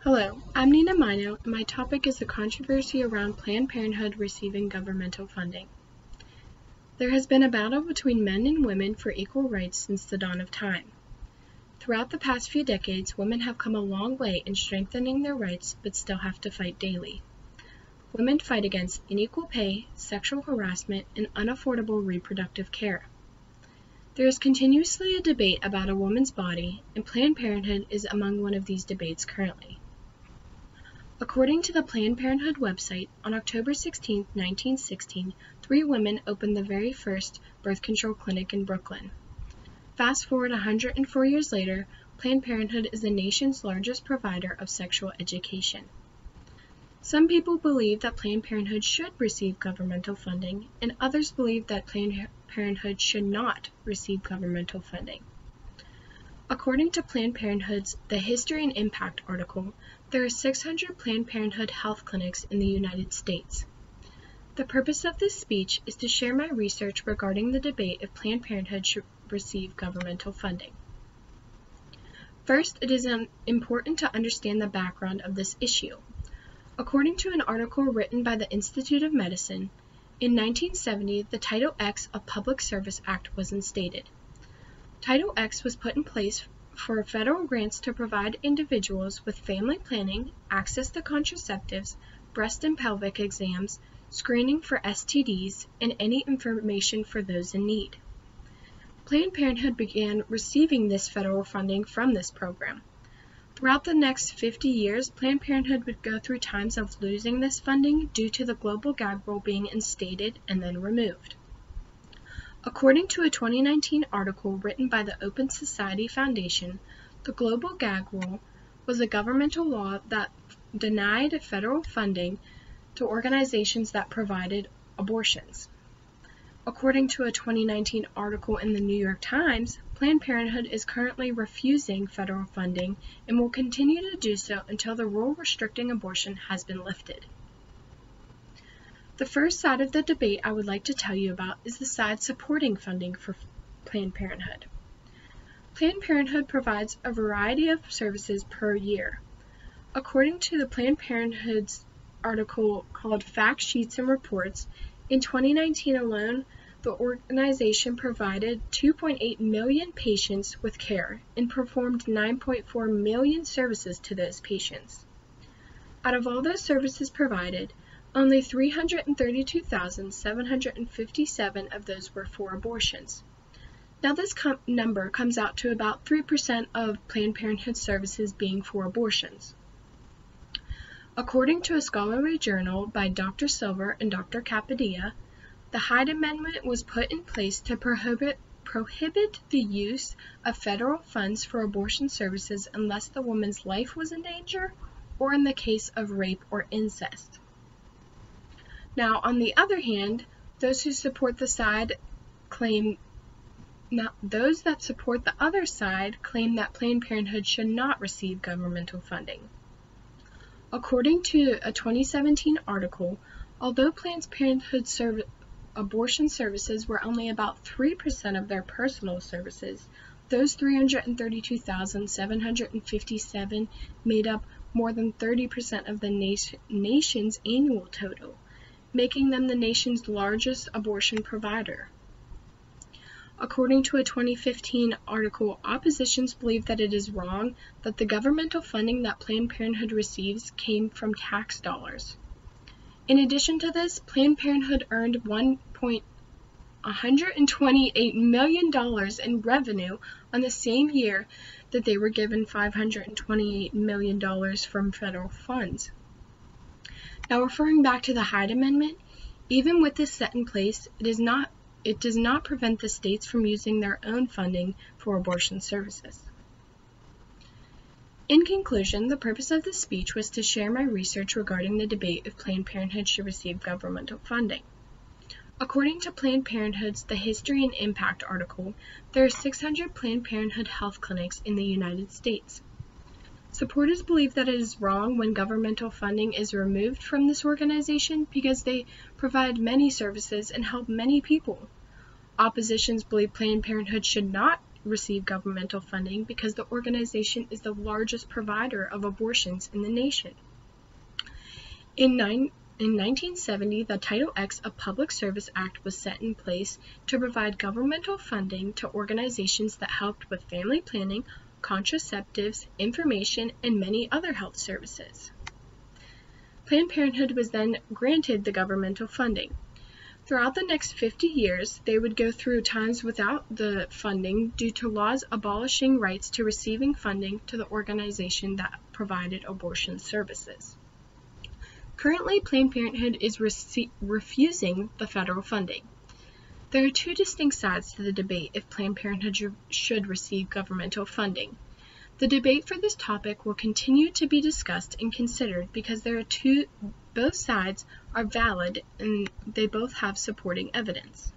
Hello, I'm Nina Mino, and my topic is the controversy around Planned Parenthood receiving governmental funding. There has been a battle between men and women for equal rights since the dawn of time. Throughout the past few decades, women have come a long way in strengthening their rights but still have to fight daily. Women fight against unequal pay, sexual harassment, and unaffordable reproductive care. There is continuously a debate about a woman's body, and Planned Parenthood is among one of these debates currently. According to the Planned Parenthood website, on October 16, 1916, 3 women opened the very first birth control clinic in Brooklyn. Fast forward 104 years later, Planned Parenthood is the nation's largest provider of sexual education. Some people believe that Planned Parenthood should receive governmental funding, and others believe that Planned Parenthood should not receive governmental funding. According to Planned Parenthood's The History and Impact article, there are 600 Planned Parenthood health clinics in the United States. The purpose of this speech is to share my research regarding the debate if Planned Parenthood should receive governmental funding. First, it is important to understand the background of this issue. According to an article written by the Institute of Medicine, in 1970, the Title X of Public Service Act was instated. Title X was put in place for federal grants to provide individuals with family planning, access to contraceptives, breast and pelvic exams, screening for STDs, and any information for those in need. Planned Parenthood began receiving this federal funding from this program. Throughout the next 50 years, Planned Parenthood would go through times of losing this funding due to the global gag rule being instated and then removed. According to a 2019 article written by the Open Society Foundation, the global gag rule was a governmental law that denied federal funding to organizations that provided abortions. According to a 2019 article in the New York Times, Planned Parenthood is currently refusing federal funding and will continue to do so until the rule restricting abortion has been lifted. The first side of the debate I would like to tell you about is the side supporting funding for Planned Parenthood. Planned Parenthood provides a variety of services per year. According to the Planned Parenthood's article called Fact Sheets and Reports, in 2019 alone, the organization provided 2.8 million patients with care and performed 9.4 million services to those patients. Out of all those services provided, only 332,757 of those were for abortions. Now this number comes out to about 3% of Planned Parenthood services being for abortions. According to a scholarly journal by Dr. Silver and Dr. Capadia, the Hyde Amendment was put in place to prohibit the use of federal funds for abortion services unless the woman's life was in danger or in the case of rape or incest. Now, on the other hand, those that support the other side claim that Planned Parenthood should not receive governmental funding. According to a 2017 article, although Planned Parenthood abortion services were only about 3% of their personal services, those 332,757 made up more than 30% of the nation's annual total, making them the nation's largest abortion provider. According to a 2015 article, oppositions believe that it is wrong that the governmental funding that Planned Parenthood receives came from tax dollars. In addition to this, Planned Parenthood earned $128 million in revenue on the same year that they were given $528 million from federal funds. Now, referring back to the Hyde Amendment, even with this set in place, it does not prevent the states from using their own funding for abortion services. In conclusion, the purpose of this speech was to share my research regarding the debate if Planned Parenthood should receive governmental funding. According to Planned Parenthood's The History and Impact article, there are 600 Planned Parenthood health clinics in the United States. Supporters believe that it is wrong when governmental funding is removed from this organization because they provide many services and help many people. Oppositions believe Planned Parenthood should not receive governmental funding because the organization is the largest provider of abortions in the nation. In 1970, the Title X of Public Service Act was set in place to provide governmental funding to organizations that helped with family planning, contraceptives, information, and many other health services. Planned Parenthood was then granted the governmental funding. Throughout the next 50 years, they would go through times without the funding due to laws abolishing rights to receiving funding to the organization that provided abortion services. Currently, Planned Parenthood is refusing the federal funding. There are two distinct sides to the debate if Planned Parenthood should receive governmental funding. The debate for this topic will continue to be discussed and considered because both sides are valid and they both have supporting evidence.